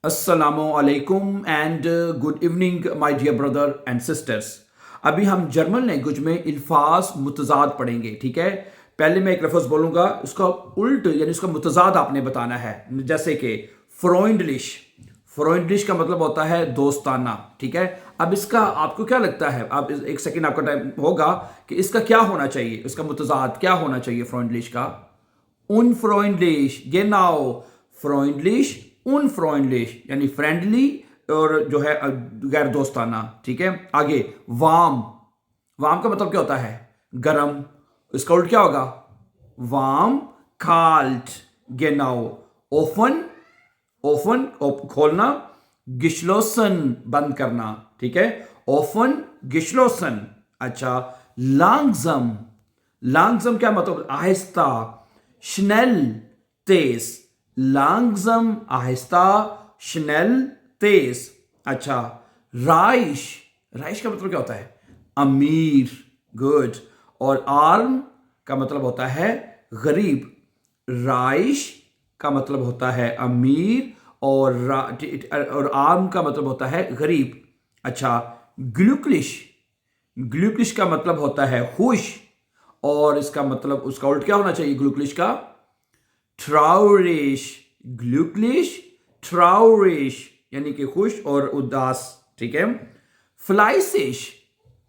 अस्सलामुअलैकुम and good evening my dear brother and sisters. अभी हम जर्मन लैंग्वेज में अल्फाज मुतजाद पढ़ेंगे। ठीक है, पहले मैं एक लफ्ज़ बोलूँगा, उसका उल्ट यानी उसका मुतजाद आपने बताना है। जैसे कि फ्रोइंडलिश, फ्रोइंडलिश का मतलब होता है दोस्ताना। ठीक है, अब इसका आपको क्या लगता है, आप एक सेकेंड आपका टाइम होगा कि इसका क्या होना चाहिए, इसका मुतजाद क्या होना चाहिए फ्रोइंडलिश का? unfreundlich, genau, freundlich, unfreundlich यानी फ्रेंडली और जो है गैर दोस्ताना। ठीक है, आगे वार्म, वार्म का मतलब क्या होता है? गरम। इसका उल्ट क्या होगा? वार्म, काल्ट, genau, ओफन, ओफन खोलना, गिश्लोसन बंद करना। ठीक है, ओफन, गिश्लोसन। अच्छा, लांगजम, लांगजम क्या मतलब? आहिस्ता, schnell, तेज, langsam, आहिस्ता, schnell, तेज। अच्छा, राइश, राइश का मतलब क्या होता है? अमीर, गुड। और आर्म का मतलब होता है गरीब। राइश का मतलब होता है अमीर और आर्म का मतलब होता है गरीब। अच्छा, ग्लुकलिश, ग्लुकलिश का मतलब होता है खुश और इसका मतलब उसका उल्ट क्या होना चाहिए ग्लुकलिश का? ट्राउरिश, ग्लुकलिश, ट्राउरिश यानी कि खुश और उदास। ठीक है, फ्लाइसिश,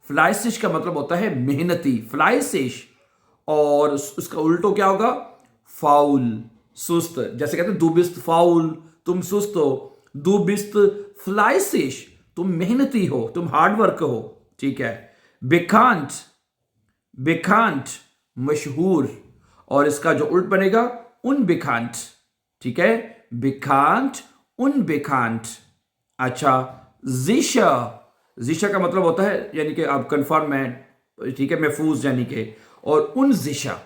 फ्लाइसिश का मतलब होता है मेहनती, फ्लाइसिश। और उसका उल्टो क्या होगा? फाउल, सुस्त। जैसे कहते हैं दू बिस्त फाउल, तुम सुस्त हो। दू बिस्त फ्लाइसिश, तुम मेहनती हो, तुम हार्डवर्क हो। ठीक है, बेकांट, बेकांट मशहूर और इसका जो उल्ट बनेगा उनबेकांट। ठीक है, बेकांट, उनबेकांट। अच्छा, जिशा, जिशा का मतलब होता है यानी कि आप कंफर्म है, ठीक है, महफूज यानी कि। और उन जिशा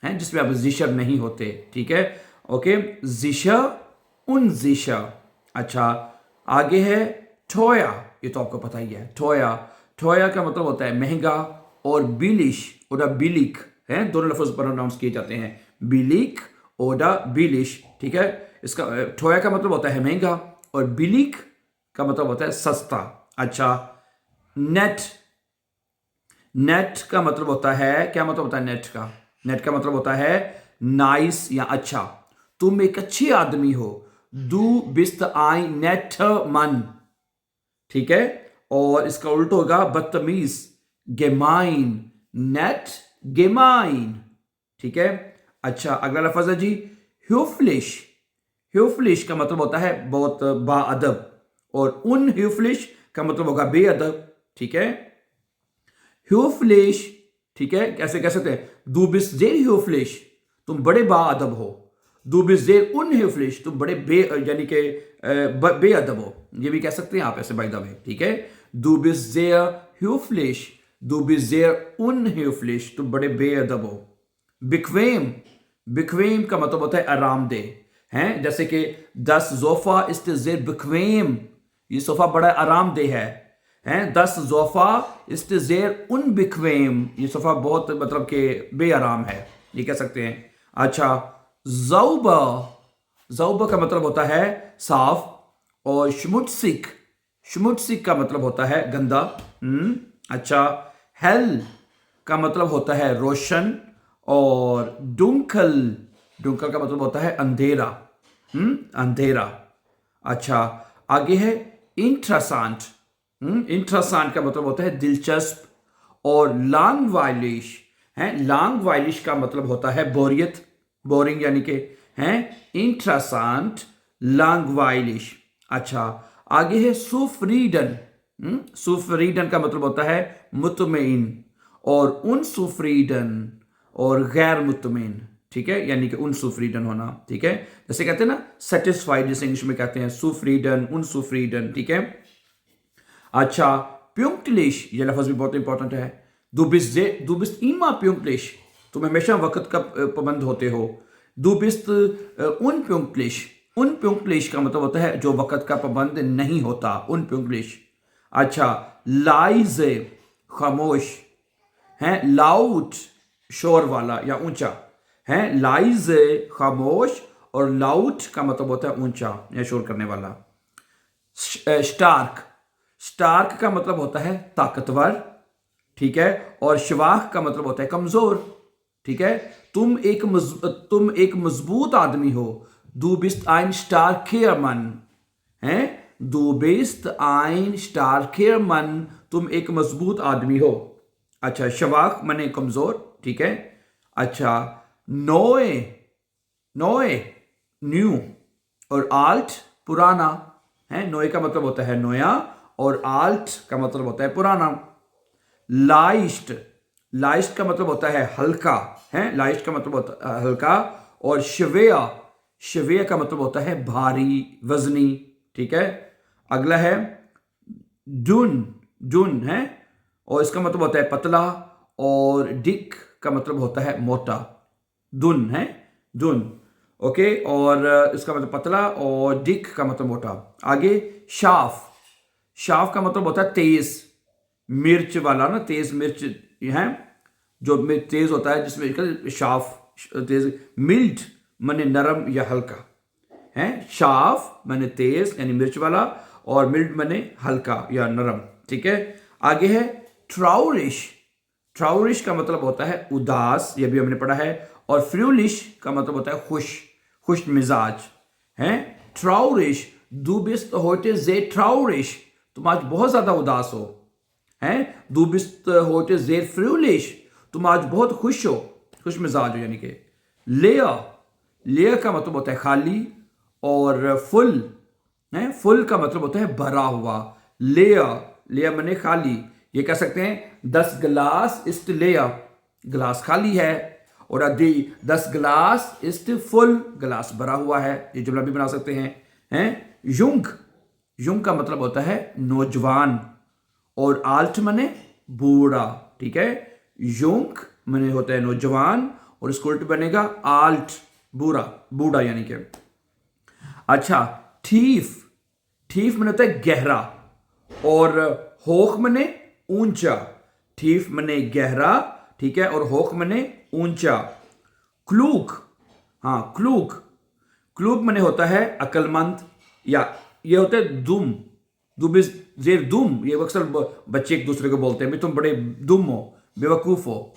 है जिसमें आप जिशर नहीं होते। ठीक है, ओके, जिशा, उन जिशा। अच्छा, आगे है ठोया, ये तो आपको पता ही है। ठोया, ठोया का मतलब होता है महंगा। और बिलिश और बिलिक है, दोनों लफ्ज प्रोनाउंस किए जाते हैं, बिलिक और बिलिश। ठीक है, इसका ठोया का मतलब होता है महंगा और बिलिक का मतलब होता है सस्ता। अच्छा, नेट, नेट का मतलब होता है, क्या मतलब होता है नेट का? नेट का मतलब होता है नाइस या अच्छा। तुम एक अच्छे आदमी हो। दू बिस्त आई नेट मन। ठीक है, और इसका उल्ट होगा बदतमीज, गेमाइन, नेट, गेमाइन। ठीक है, अच्छा, अगला लफज है जी ह्यूफ्लिश, ह्यूफ्लिश का मतलब होता है बहुत बाअदब और उन ह्यूफ्लिश का मतलब होगा बेअदब। ठीक है, ह्यूफ्लिश, ठीक है, कैसे कह सकते हैं? दू बिस जेर ह्यूफ्लिश, तुम बड़े बाअदब हो। दू बिस जेर उन ह्यूफ्लिश, तुम बड़े यानी कि बेअदब हो। ये भी कह सकते हैं आप ऐसे बाय द वे। ठीक है, दू बिस जेर ह्यूफ्लिश, दू बिस जेर उन ह्यूफ्लिश, तुम बड़े बेअदब हो। बिक्वेम, बिक्वेम का मतलब होता है आरामदेह हैं। जैसे कि दस जोफा इस्त जेर बिक्वेम, ये सोफा बड़ा आरामदेह है। 10 जोफा इस्त जेर उन बिक्वेम, ये सोफा बहुत मतलब कि बेआराम है, ये कह सकते हैं। अच्छा, जौबा, जौबा का मतलब होता है साफ। और श्मुट्सिक, श्मुट्सिक का मतलब होता है गंदा। अच्छा, हेल का मतलब होता है रोशन। और डुंकल, डुंकल का मतलब होता है अंधेरा, अंधेरा। अच्छा, आगे है इंट्रासांट, इंट्रासांट का मतलब होता है दिलचस्प। और लॉन्ग वाइलिश है, लॉन्ग वाइलिश का मतलब होता है बोरियत, बोरिंग यानी कि है। इंट्रासांट, लॉन्ग वाइलिश। अच्छा, आगे है सुफ्रीडन, सुफ्रीडन का मतलब होता है मुतमईन। और उन सुफ्रीडन और गैर मुतमईन। ठीक है, यानी कि उन सुफ्रीडन होना। ठीक है, जैसे कहते हैं ना सेटिस्फाइड, जैसे इंग्लिश में कहते हैं सुफ्रीडन, उन सुफ्रीडन। ठीक है, अच्छा, प्यूंक्टलिश, ये लफ्ज भी बहुत इंपॉर्टेंट है। दुबिस्त इमा प्यूंक्टलिश, तुम हमेशा वक्त का पाबंद होते हो। दुबिस्त उन प्यूंक्टलिश, उन प्यूंक्टलिश का मतलब होता है जो वक्त का पाबंद नहीं होता, उन प्यूंक्टलिश। अच्छा, लाइज, खामोश है। लाउड, शोर वाला या ऊंचा है। लाइज खामोश और लाउड का मतलब होता है ऊंचा या शोर करने वाला। स्टार्क, स्टार्क का मतलब होता है ताकतवर, ठीक है, और शवाख का मतलब होता है कमजोर, ठीक है। तुम एक मजबूत आदमी हो, दू बिस्ट आइन स्टार्कर मन है, दू बिस्ट आइन स्टार्कर मन, तुम एक मजबूत आदमी हो। अच्छा, शवाख माने कमजोर, ठीक है। अच्छा, नोए, नोए न्यू, और आल्ट पुराना है। नोए का मतलब होता है नया, और आल्ट का मतलब होता है पुराना। लाइस्ट, लाइस्ट का मतलब होता है हल्का है, लाइस्ट का मतलब होता है हल्का। और शवेया, शवेया का मतलब होता है भारी, वजनी, ठीक है। अगला है डुन, डुन है, और इसका मतलब होता है पतला। और डिक का मतलब होता है मोटा, दुन है, दुन, ओके। और इसका मतलब पतला, और डिक का मतलब मोटा। आगे शाफ, शाफ का मतलब होता है तेज, मिर्च वाला ना, तेज मिर्च है, जो तेज होता है जिसमें शाफ, तेज। मिल्ट माने नरम या हल्का है, शाफ माने तेज यानी मिर्च वाला, और मिल्ट माने हल्का या नरम, ठीक है। आगे है ट्राउरिश, ट्राउरिश का मतलब होता है उदास, यह भी हमने पढ़ा है। और फ्रूलिश का मतलब होता है खुश, खुश मिजाज है। ट्राउरिश, दू बिस्ट होते जे ट्राउरिश, तुम आज बहुत ज्यादा उदास हो, हैं। दू बिस्ट होते जे फ्रूलिश, तुम आज बहुत खुश हो, खुश मिजाज हो यानी कि। लेया, लेया का मतलब होता है खाली। और फुल है, फुल का मतलब होता है भरा हुआ। लेया, लेया माने खाली। ये कह सकते हैं 10 गिलास इस्ट लेया, गिलास खाली है। और अभी 10 गिलास इस्ट फुल, गिलास भरा हुआ है। ये जुमला भी बना सकते हैं। युंग, युंग का मतलब होता है नौजवान। और आल्ट मने बूढ़ा, ठीक है। युंग मने होता है नौजवान, और इसको उल्ट बनेगा आल्ट, बूढ़ा, बूढ़ा यानी कि। अच्छा, ठीफ, ठीफ मने होता है गहरा। और होख मने ऊंचा, ठीफ मने गहरा, ठीक है, और होख मने ऊंचा। क्लूक, हाँ क्लूक, क्लूक मने होता है अकलमंद, या ये होता है दुम, दुबिस जेर दुम, ये अक्सर बच्चे एक दूसरे को बोलते हैं, भाई तुम बड़े दुम हो, बेवकूफ हो।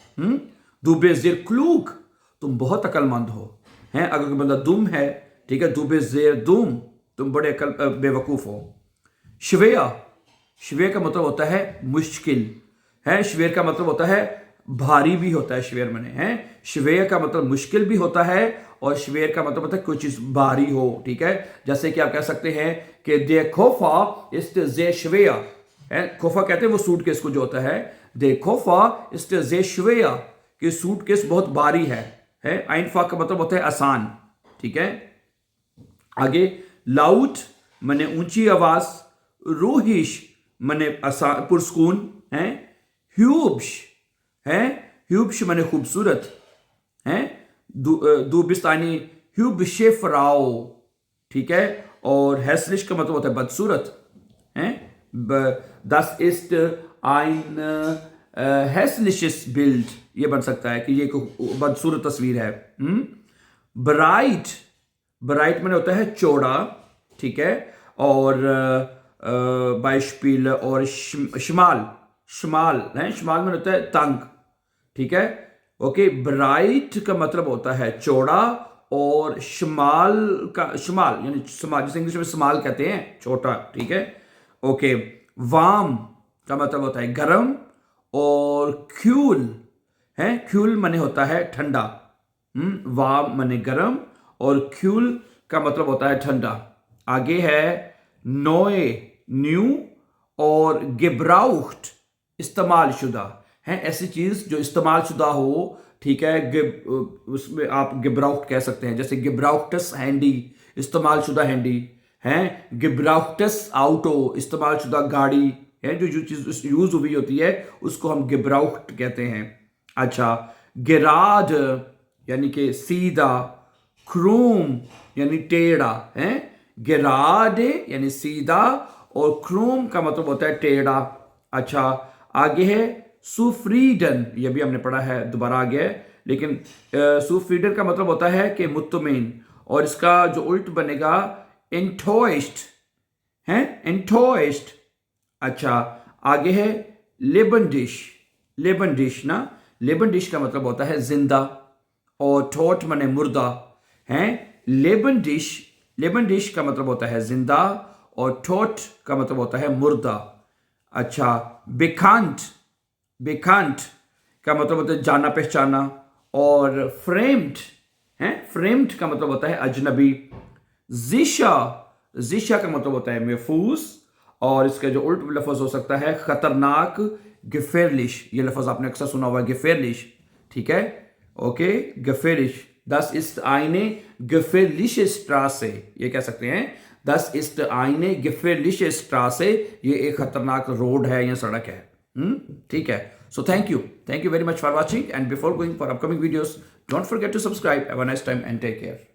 दुबिस जेर क्लूक, तुम बहुत अकलमंद हो, हैं। अगर कोई बंदा दुम है, ठीक है, दुबिस जेर दुम, तुम बड़े बेवकूफ हो। श्वेया, श्वेय का मतलब होता है मुश्किल है। श्वेर का मतलब होता है भारी भी होता है, श्वेर मने है। श्वेय का मतलब मुश्किल भी होता है, और श्वेर का मतलब होता है कोई चीज भारी हो, ठीक है। जैसे कि आप कह सकते हैं कि दे खोफा इस्ट जे श्वेया है। खोफा कहते हैं वो सूटकेस को जो होता है, दे खोफा इस्ट जे श्वेया, कि सूटकेस बहुत भारी है। आइनफा का मतलब होता है आसान, ठीक है। आगे लाउड मने ऊंची आवाज। रूहिश मने पुरस्कून है। ह्यूब्श है, ह्यूब्श मने खूबसूरत है। दू बिस्तानी ह्यूब शेफराओ, ठीक है। और हैसलिश का मतलब होता है बदसूरत है। दस इस्ट आइन हैसलिशिस बिल्ड, ये बन सकता है कि ये बदसूरत तस्वीर है। ब्राइट, ब्राइट मैंने होता है चौड़ा, ठीक है। और बाइशपील, और शिमाल, शिमाल है, शिमाल में होता है तंग, ठीक है। ओके, ब्राइट का मतलब होता है चौड़ा, और शिमाल का, शिमाल यानी शिमाल, जिसे इंग्लिश में शिमाल कहते हैं, छोटा, ठीक है। ओके, वाम का मतलब होता है गर्म। और क्यूल है, क्यूल मने होता है ठंडा। वाम मने गर्म, और क्यूल का मतलब होता है ठंडा। आगे है नोए, न्यू, और गेब्राउट इस्तेमाल शुदा है, ऐसी चीज जो इस्तेमाल शुदा हो, ठीक है। उसमें आप गिब्राउट कह सकते हैं, जैसे गिब्राउटस हैंडी, इस्तेमाल शुदा हैंडी है। गिब्राउटस आउटो, इस्तेमाल शुदा गाड़ी है, जो चीज यूज हुई होती है उसको हम गिब्राउट कहते हैं। अच्छा, गिराड यानी कि सीधा, क्रूम यानी टेढ़ा है। गिराडे यानी सीधा, और क्रूम का मतलब होता है टेढ़ा। अच्छा, आगे है सुफ्रीडन, यह भी हमने पढ़ा है, दोबारा आ गया है, लेकिन सुफ्रीडन का मतलब होता है कि मुत्तमिन, और इसका जो उल्ट बनेगा इंटोइस्ट हैं, enttäuscht। अच्छा, आगे है लेबन डिश। लेबन डिश ना, लेबन डिश का मतलब होता है जिंदा, और ठोट माने मुर्दा हैं। लेबन डिश का मतलब होता है जिंदा, और ठोट का मतलब होता है मुर्दा। अच्छा, बेखांट का मतलब होता है जाना पहचाना, और फ्रेम्ड का मतलब होता है अजनबी। जिशा का मतलब होता है महफूज, और इसका जो उल्ट लफ्ज हो सकता है खतरनाक, gefährlich। ये लफ्ज आपने अक्सर सुना हुआ, gefährlich, ठीक है, okay, gefährlich। Das ist eine gefährliche Straße, ये कह सकते हैं, das ist eine gefährliche Straße, ये एक खतरनाक रोड है या सड़क है। ठीक है। So thank you very much for watching, and before going for upcoming videos, don't forget to subscribe. Have a nice time and take care.